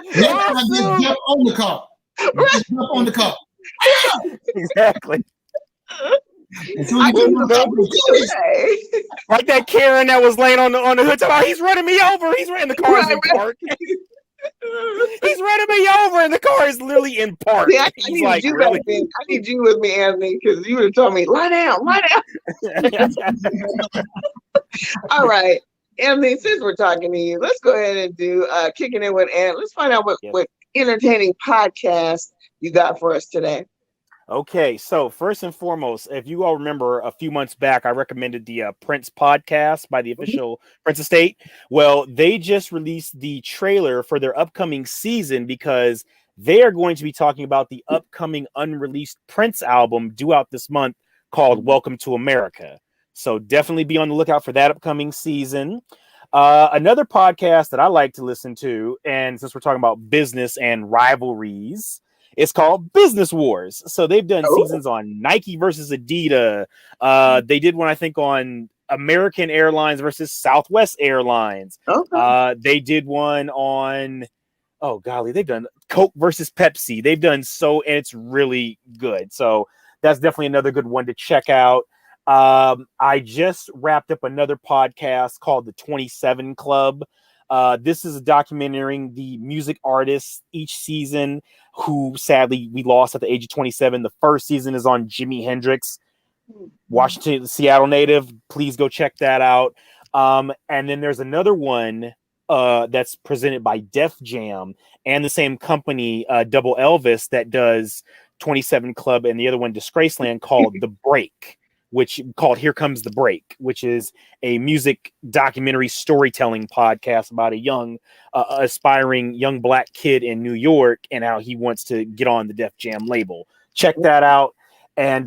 Next time, just jump on the car. Just jump on the car. Exactly. Until you get on the Like that Karen that was laying on the hood. Oh, he's running me over. He's running the car in park. He's running me over, and the car is literally in park. See, I He's need like, you really? back then. I need you with me, Anthony, because you would have told me, lie down. All right. Anthony, since we're talking to you, let's go ahead and do Kicking It with Ant. Let's find out what entertaining podcast you got for us today. Okay, so first and foremost, if you all remember a few months back, I recommended the Prince podcast by the official Prince Estate. Well, they just released the trailer for their upcoming season because they are going to be talking about the upcoming unreleased Prince album due out this month called Welcome to America. So definitely be on the lookout for that upcoming season. Another podcast that I like to listen to, and since we're talking about business and rivalries, it's called Business Wars. So they've done seasons on Nike versus Adidas. They did one, I think, on American Airlines versus Southwest Airlines. They did one on, oh golly, they've done Coke versus Pepsi. They've done and it's really good. So that's definitely another good one to check out. I just wrapped up another podcast called The 27 Club. This is documenting the music artists each season who sadly we lost at the age of 27. The first season is on Jimi Hendrix, Washington, Seattle native. Please go check that out. And then there's another one that's presented by Def Jam and the same company, Double Elvis, that does 27 Club, and the other one, Disgraceland, called The Break, which called Here Comes the Break, which is a music documentary storytelling podcast about a young, aspiring young black kid in New York and how he wants to get on the Def Jam label. Check that out. And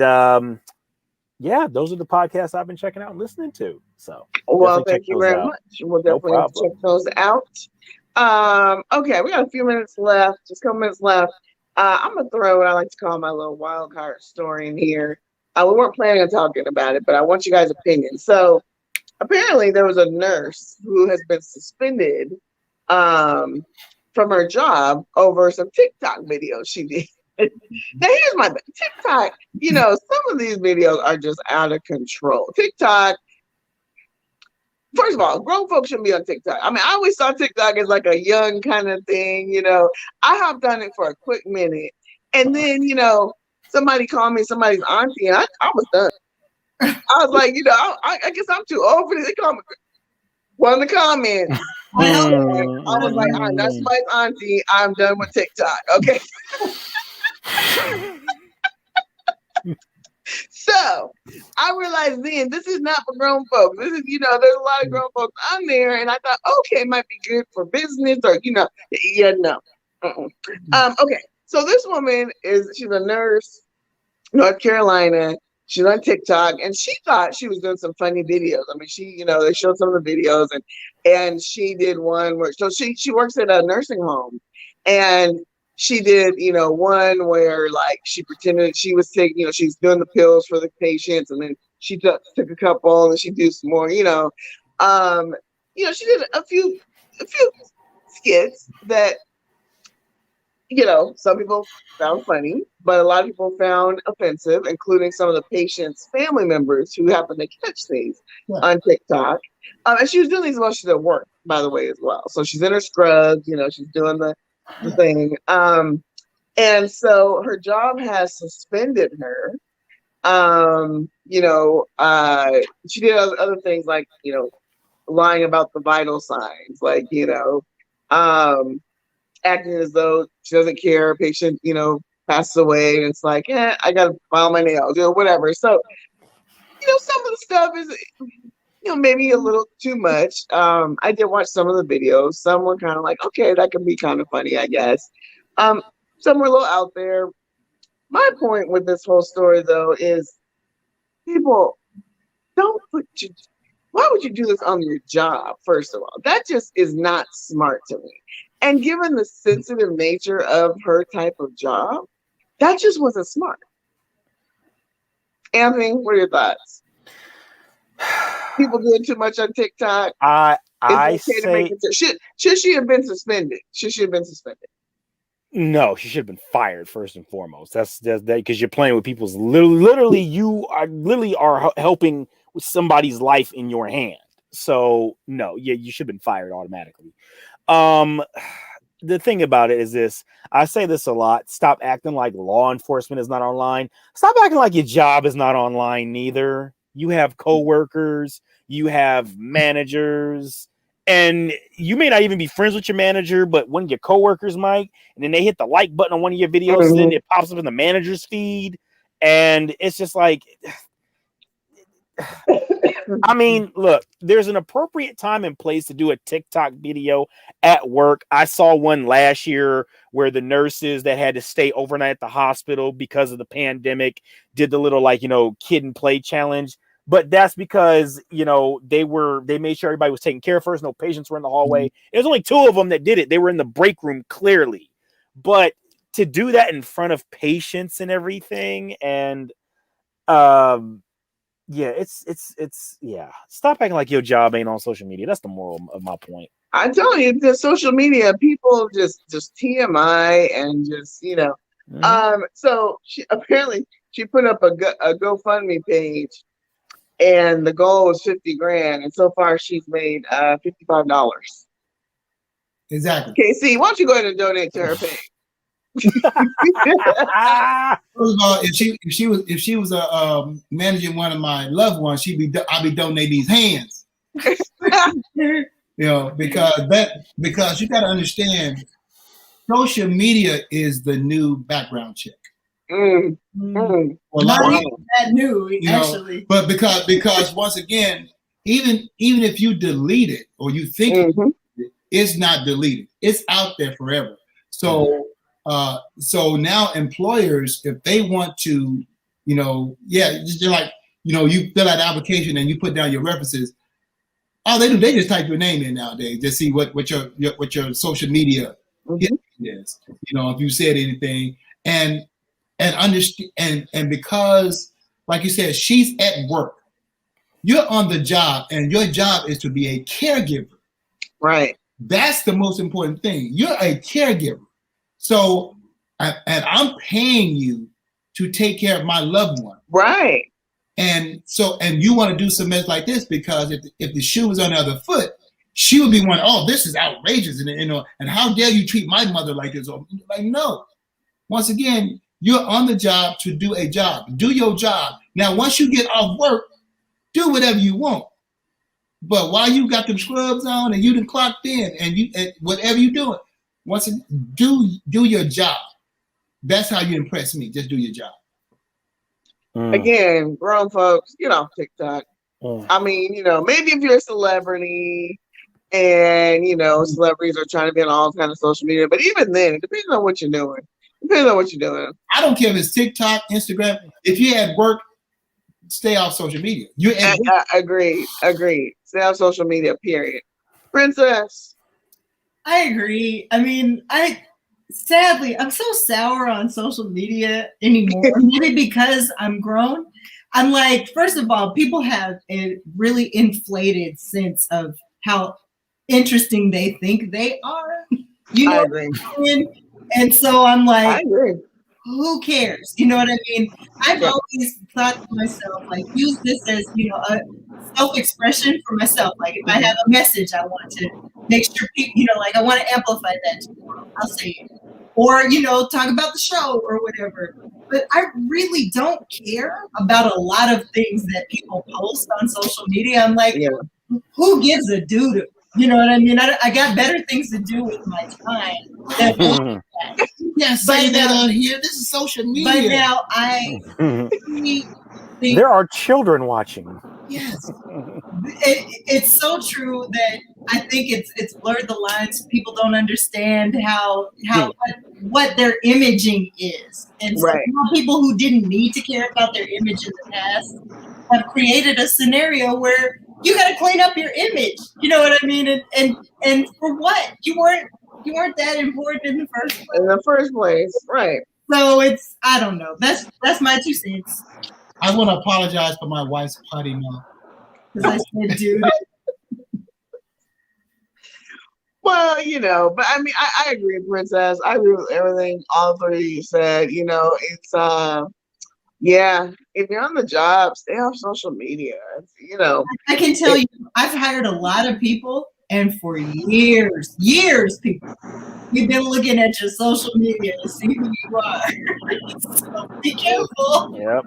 yeah, those are the podcasts I've been checking out and listening to. So, well, thank you very much. We'll definitely check those out. Okay, we got a few minutes left, just a couple minutes left. I'm gonna throw what I like to call my little wild card story in here. We weren't planning on talking about it, but I want you guys' opinion. So apparently there was a nurse who has been suspended from her job over some TikTok videos she did. Now here's my thing. TikTok, some of these videos are just out of control. TikTok, first of all, grown folks shouldn't be on TikTok. I mean, I always saw TikTok as like a young kind of thing, I hopped on it for a quick minute. And then, somebody called me somebody's auntie, and I was done. I was like, I guess I'm too old for this. They called me one of the comments. I was like, all right, that's somebody's auntie. I'm done with TikTok. Okay. So I realized then this is not for grown folks. This is, there's a lot of grown folks on there, and I thought, okay, it might be good for business or, no. Okay. So this woman she's a nurse, North Carolina. She's on TikTok, and she thought she was doing some funny videos. I mean, they showed some of the videos, and she did one where, so she works at a nursing home, and she did, one where like she pretended she was taking, she's doing the pills for the patients, and then she took a couple, and she did some more, she did a few skits that, some people found funny, but a lot of people found offensive, including some of the patients' family members who happened to catch these on TikTok. And she was doing these while she's at work, by the way, as well. So she's in her scrubs, she's doing the thing. And so her job has suspended her. She did other things like, lying about the vital signs, like, acting as though she doesn't care, a patient, passes away, and it's like, I gotta file my nails, whatever. So, some of the stuff is, maybe a little too much. I did watch some of the videos. Some were kind of like, okay, that could be kind of funny, I guess. Some were a little out there. My point with this whole story, though, is people why would you do this on your job, first of all? That just is not smart to me. And given the sensitive nature of her type of job, that just wasn't smart. Anthony, what are your thoughts? People doing too much on TikTok? I okay to make say it? Should she have been suspended? Should she have been suspended? no. She should have been fired first and foremost. That's that because you're playing with people's literally. You are literally are helping with somebody's life in your hand. So no, yeah, you should have been fired automatically. The thing about it is this. I say this a lot. Stop acting like law enforcement is not online. Stop acting like your job is not online neither. You have coworkers, you have managers, and you may not even be friends with your manager, but one of your coworkers might, and then they hit the like button on one of your videos, then it pops up in the manager's feed, and it's just like I mean, look, there's an appropriate time and place to do a TikTok video at work. I saw one last year where the nurses that had to stay overnight at the hospital because of the pandemic did the little kid and play challenge. But that's because, they made sure everybody was taken care of first. No patients were in the hallway. There's only 2 of them that did it. They were in the break room clearly. But to do that in front of patients and everything and yeah, it's stop acting like your job ain't on social media. That's the moral of my point. I'm telling you, the social media people just TMI and just So she put up a GoFundMe page, and the goal was 50 grand, and so far she's made $55. Exactly. K-Cee, why don't you go ahead and donate to her page? First of all, if she was managing one of my loved ones, I'd be donating these hands. Because you got to understand, social media is the new background check. Not even that new, actually. But because once again, even if you delete it or you think it's not deleted, it's out there forever. So. So now employers, if they want to, just like, you fill out the application and you put down your references, all they do, they just type your name in nowadays to see what your social media is, if you said anything and understand. And because, like you said, she's at work, you're on the job and your job is to be a caregiver. Right. That's the most important thing. You're a caregiver. So, and I'm paying you to take care of my loved one. Right. And you want to do some mess like this because if the shoe was on the other foot, she would be one, oh, this is outrageous. And how dare you treat my mother like this? Like, no. Once again, you're on the job to do a job. Do your job. Now, once you get off work, do whatever you want. But while you got them scrubs on and you done clocked in and whatever you doing, once again, do your job. That's how you impress me. Just do your job. Again, grown folks, get off TikTok. I mean, maybe if you're a celebrity and celebrities are trying to be on all kinds of social media, but even then, it depends on what you're doing. I don't care if it's TikTok, Instagram. If you're at work, stay off social media. You're at work. Agreed. Stay off social media, period. Princess. I agree. I mean, sadly, I'm so sour on social media anymore. Maybe because I'm grown. I'm like, first of all, people have a really inflated sense of how interesting they think they are. I agree. And so I'm like, I agree. Who cares? You know what I mean? I've always thought to myself, like, use this as, a self-expression for myself. Like, if I have a message, I want to make sure people, like, I want to amplify that to the world. I'll say it. Or, talk about the show or whatever. But I really don't care about a lot of things that people post on social media. I'm like, who gives a doo-doo? You know what I mean? I got better things to do with my time than that. Yeah, say that on here. This is social media. But now I think there are children watching. Yes, it's so true that I think it's blurred the lines. People don't understand what their imaging is, and so now people who didn't need to care about their image in the past have created a scenario where you got to clean up your image. You know what I mean? And for what? You weren't that important in the first place. In the first place, right? So I don't know. That's my 2 cents. I want to apologize for my wife's potty mouth. Because I said, dude. Well, but I mean, I agree, Princess. I agree with everything all three of you said. It's yeah. If you're on the job, stay off social media. I can tell you, I've hired a lot of people, and for years, people, we've been looking at your social media to see who you are. So be careful. Yep.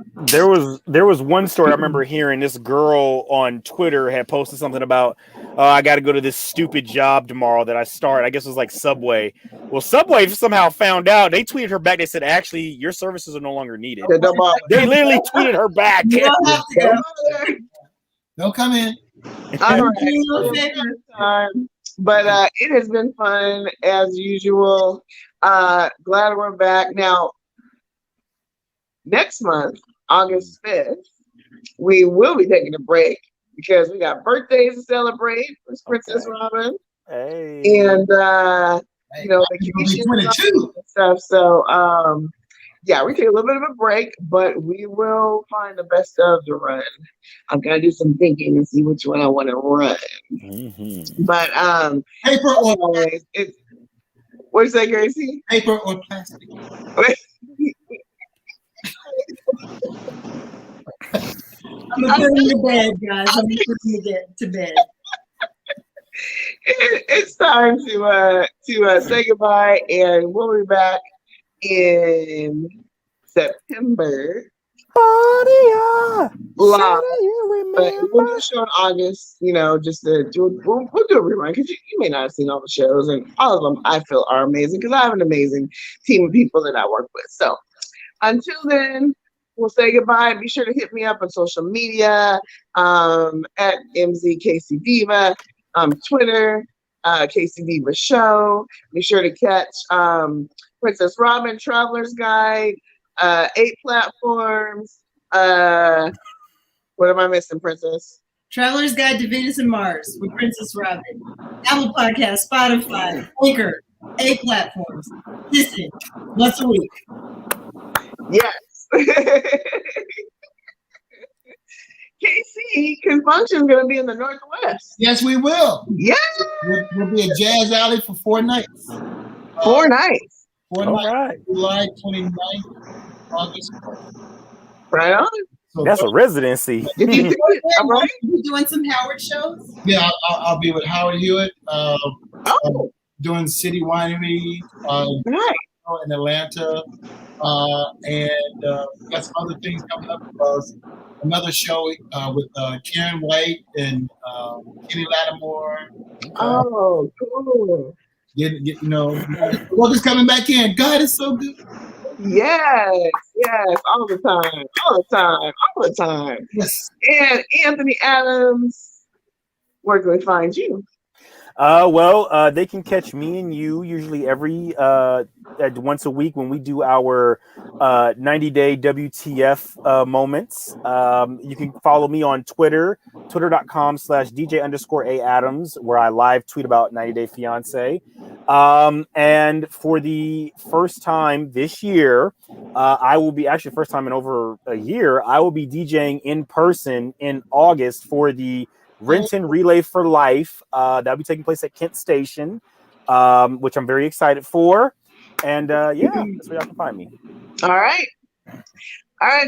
There was one story I remember hearing. This girl on Twitter had posted something about, I got to go to this stupid job tomorrow that I start. I guess it was like Subway. Well, Subway somehow found out. They tweeted her back. They said, actually, your services are no longer needed. They literally tweeted her back. You don't have to go. Don't come in. All right. But it has been fun as usual. Glad we're back. Now, next month, August 5th, we will be taking a break because we got birthdays to celebrate with Princess Robin. Hey. And vacation and stuff. So yeah, we take a little bit of a break, but we will find the best of the run. I'm gonna do some thinking and see which one I want to run. Mm-hmm. But Paper or always, what is that, Gracie? paper or plastic? I'm gonna put him to bed, guys. I'm gonna put him to bed. It's time to say goodbye, and we'll be back in September. Live. But we'll do a show in August, just to we'll do a rerun because you may not have seen all the shows, and all of them I feel are amazing because I have an amazing team of people that I work with. So until then, we'll say goodbye. Be sure to hit me up on social media at K-Cee Deeva, Twitter, K-Cee Deeva Show. Be sure to catch Princess Robin Traveler's Guide, 8 platforms. What am I missing, Princess? Traveler's Guide to Venus and Mars with Princess Robin. Apple Podcast, Spotify, Anchor, 8 platforms. Listen once a week. Yes. K-Cee Confunction's going to be in the Northwest. Yes, we will. Yeah. We'll be at Jazz Alley for 4 nights. 4 nights. 4 All nights. right. July 29th, August 4th. Right on. So That's a residency. If you do it, all right. You doing some Howard shows? Yeah, I'll be with Howard Hewitt Oh, doing City Winery nice. in Atlanta. And got some other things coming up. Another show with Karen White and Kenny Lattimore. Oh, cool. The work is coming back in. God is so good. Yes, all the time. Yes. And Anthony Adams, where can we find you? They can catch me and you usually every once a week when we do our 90-day WTF moments. You can follow me on Twitter, twitter.com/DJ_A Adams, where I live tweet about 90 Day Fiance. And for the first time this year, I will be actually first time in over a year, I will be DJing in person in August for the Renton Relay for Life. That'll be taking place at Kent Station, which I'm very excited for. And that's where y'all can find me. All right,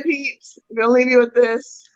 peeps. I'm gonna leave you with this.